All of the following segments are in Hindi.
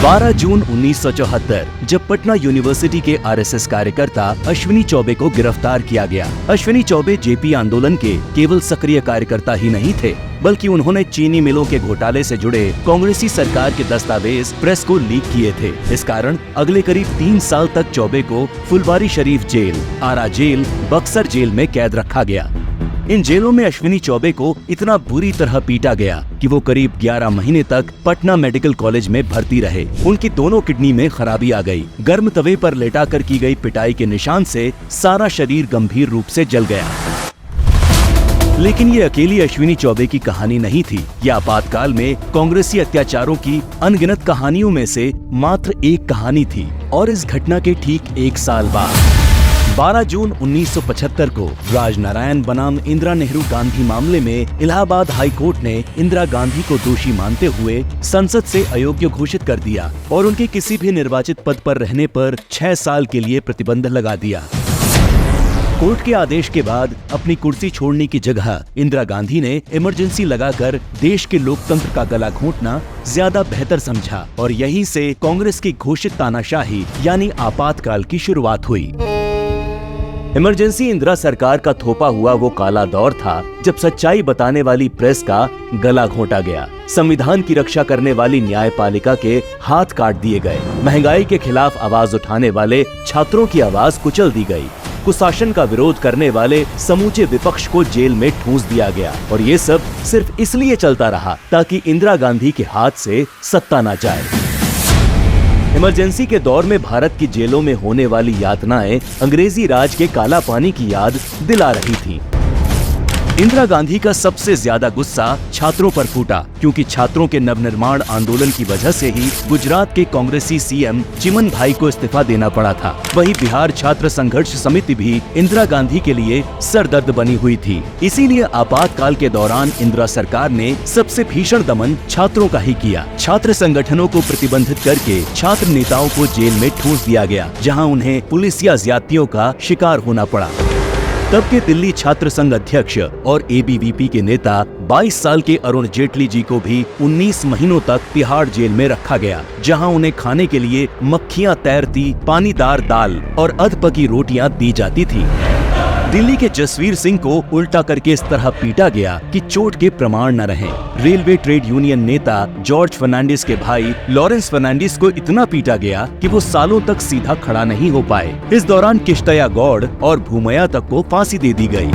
12 जून 1974 जब पटना यूनिवर्सिटी के आरएसएस कार्यकर्ता अश्विनी चौबे को गिरफ्तार किया गया। अश्विनी चौबे जेपी आंदोलन के केवल सक्रिय कार्यकर्ता ही नहीं थे, बल्कि उन्होंने चीनी मिलों के घोटाले से जुड़े कांग्रेसी सरकार के दस्तावेज प्रेस को लीक किए थे। इस कारण अगले करीब 3 साल तक चौबे को फुलवारी शरीफ जेल, आरा जेल, बक्सर जेल में कैद रखा गया। इन जेलों में अश्विनी चौबे को इतना बुरी तरह पीटा गया कि वो करीब 11 महीने तक पटना मेडिकल कॉलेज में भर्ती रहे। उनकी दोनों किडनी में खराबी आ गई। गर्म तवे पर लेटाकर की गई पिटाई के निशान से सारा शरीर गंभीर रूप से जल गया। लेकिन ये अकेली अश्विनी चौबे की कहानी नहीं थी। ये आपातकाल में कांग्रेसी अत्याचारों की अनगिनत कहानियों में से मात्र एक कहानी थी। और इस घटना के ठीक 1 साल बाद 12 जून 1975 को राजनारायण बनाम इंदिरा नेहरू गांधी मामले में इलाहाबाद हाई कोर्ट ने इंदिरा गांधी को दोषी मानते हुए संसद से अयोग्य घोषित कर दिया और उनके किसी भी निर्वाचित पद पर रहने पर 6 साल के लिए प्रतिबंध लगा दिया। कोर्ट के आदेश के बाद अपनी कुर्सी छोड़ने की जगह इंदिरा गांधी ने इमरजेंसी लगाकर देश के लोकतंत्र का गला घोंटना ज्यादा बेहतर समझा और यहीं से कांग्रेस की घोषित तानाशाही यानी आपातकाल की शुरुआत हुई। इमरजेंसी इंदिरा सरकार का थोपा हुआ वो काला दौर था जब सच्चाई बताने वाली प्रेस का गला घोंटा गया, संविधान की रक्षा करने वाली न्यायपालिका के हाथ काट दिए गए, महंगाई के खिलाफ आवाज उठाने वाले छात्रों की आवाज कुचल दी गई, कुशासन का विरोध करने वाले समूचे विपक्ष को जेल में ठूंस दिया गया। और ये सब सिर्फ इसलिए चलता रहा ताकि इंदिरा गांधी के हाथ से सत्ता न जाए। इमरजेंसी के दौर में भारत की जेलों में होने वाली यातनाएं अंग्रेजी राज के काला पानी की याद दिला रही थी। इंदिरा गांधी का सबसे ज्यादा गुस्सा छात्रों पर फूटा, क्योंकि छात्रों के नवनिर्माण आंदोलन की वजह से ही गुजरात के कांग्रेसी सीएम चिमन भाई को इस्तीफा देना पड़ा था। वहीं बिहार छात्र संघर्ष समिति भी इंदिरा गांधी के लिए सरदर्द बनी हुई थी। इसीलिए आपातकाल के दौरान इंदिरा सरकार ने सबसे भीषण दमन छात्रों का ही किया। छात्र संगठनों को प्रतिबंधित करके छात्र नेताओं को जेल में ठूंस दिया गया, जहाँ उन्हें पुलिस या ज्यादतियों का शिकार होना पड़ा। तब के दिल्ली छात्र संघ अध्यक्ष और एबीवीपी के नेता 22 साल के अरुण जेटली जी को भी 19 महीनों तक तिहाड़ जेल में रखा गया, जहां उन्हें खाने के लिए मक्खियां तैरती पानीदार दाल और अधपकी रोटियां दी जाती थी। दिल्ली के जसवीर सिंह को उल्टा करके इस तरह पीटा गया कि चोट के प्रमाण न रहे। रेलवे ट्रेड यूनियन नेता जॉर्ज फर्नांडिस के भाई लॉरेंस फर्नांडिस को इतना पीटा गया कि वो सालों तक सीधा खड़ा नहीं हो पाए। इस दौरान किश्तया गौड़ और भूमया तक को फांसी दे दी गई।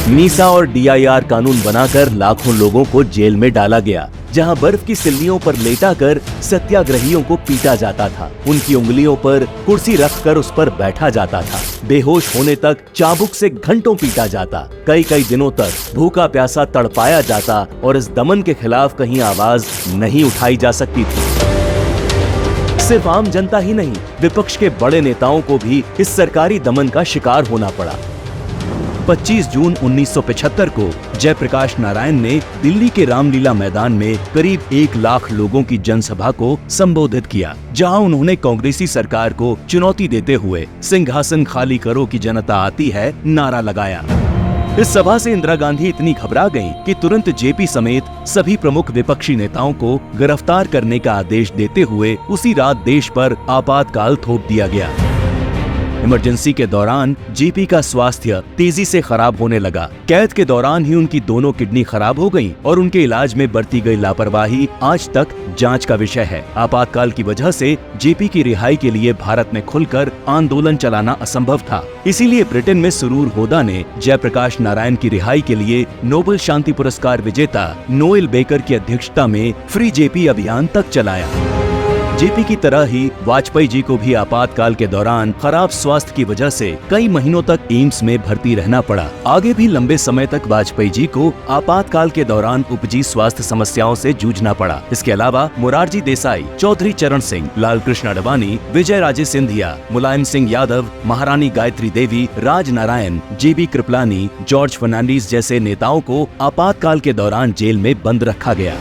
मीसा और डीआईआर कानून बनाकर लाखों लोगों को जेल में डाला गया, जहां बर्फ की सिल्लियों पर लेटाकर सत्याग्रहियों को पीटा जाता था। उनकी उंगलियों पर कुर्सी रखकर उस पर बैठा जाता था। बेहोश होने तक चाबुक से घंटों पीटा जाता। कई दिनों तक भूखा प्यासा तड़पाया जाता और इस दमन के खिलाफ कहीं आवाज नहीं उठाई जा सकती थी। सिर्फ आम जनता ही नहीं, विपक्ष के बड़े नेताओं को भी इस सरकारी दमन का शिकार होना पड़ा। 25 जून 1975 को जयप्रकाश नारायण ने दिल्ली के रामलीला मैदान में करीब 1 लाख लोगों की जनसभा को संबोधित किया, जहां उन्होंने कांग्रेसी सरकार को चुनौती देते हुए सिंहासन खाली करो कि जनता आती है नारा लगाया। इस सभा से इंदिरा गांधी इतनी घबरा गईं कि तुरंत जेपी समेत सभी प्रमुख विपक्षी नेताओं को गिरफ्तार करने का आदेश देते हुए उसी रात देश पर आपातकाल थोप दिया गया। इमरजेंसी के दौरान जेपी का स्वास्थ्य तेजी से खराब होने लगा। कैद के दौरान ही उनकी दोनों किडनी खराब हो गईं और उनके इलाज में बरती गई लापरवाही आज तक जांच का विषय है। आपातकाल की वजह से जेपी की रिहाई के लिए भारत में खुलकर आंदोलन चलाना असंभव था। इसीलिए ब्रिटेन में सुरूर होदा ने जयप्रकाश नारायण की रिहाई के लिए नोबेल शांति पुरस्कार विजेता नोएल बेकर की अध्यक्षता में फ्री जेपी अभियान तक चलाया। जेपी की तरह ही वाजपेयी जी को भी आपातकाल के दौरान खराब स्वास्थ्य की वजह से कई महीनों तक एम्स में भर्ती रहना पड़ा। आगे भी लंबे समय तक वाजपेयी जी को आपातकाल के दौरान उपजी स्वास्थ्य समस्याओं से जूझना पड़ा। इसके अलावा मोरारजी देसाई, चौधरी चरण सिंह, लाल कृष्ण अडवाणी, विजय राजे सिंधिया, मुलायम सिंह यादव, महारानी गायत्री देवी, राज नारायण, जेबी कृपलानी, जॉर्ज फर्नांडिस जैसे नेताओं को आपातकाल के दौरान जेल में बंद रखा गया।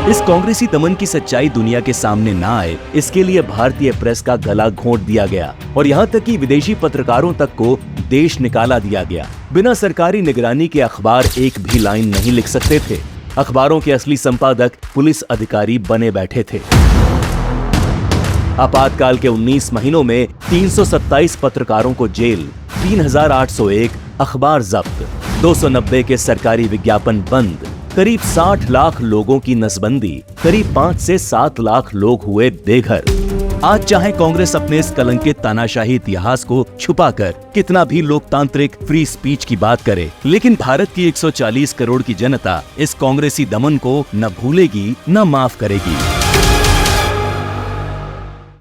इस कांग्रेसी दमन की सच्चाई दुनिया के सामने न आए, इसके लिए भारतीय प्रेस का गला घोंट दिया गया और यहाँ तक कि विदेशी पत्रकारों तक को देश निकाला दिया गया। बिना सरकारी निगरानी के अखबार एक भी लाइन नहीं लिख सकते थे। अखबारों के असली संपादक पुलिस अधिकारी बने बैठे थे। आपातकाल के 19 महीनों में 327 पत्रकारों को जेल, 3801 अखबार जब्त, 290 के सरकारी विज्ञापन बंद, करीब 60 लाख लोगों की नसबंदी, करीब 5 से 7 लाख लोग हुए बेघर। आज चाहे कांग्रेस अपने इस कलंकित तानाशाही इतिहास को छुपाकर कितना भी लोकतांत्रिक फ्री स्पीच की बात करे, लेकिन भारत की 140 करोड़ की जनता इस कांग्रेसी दमन को न भूलेगी न माफ करेगी।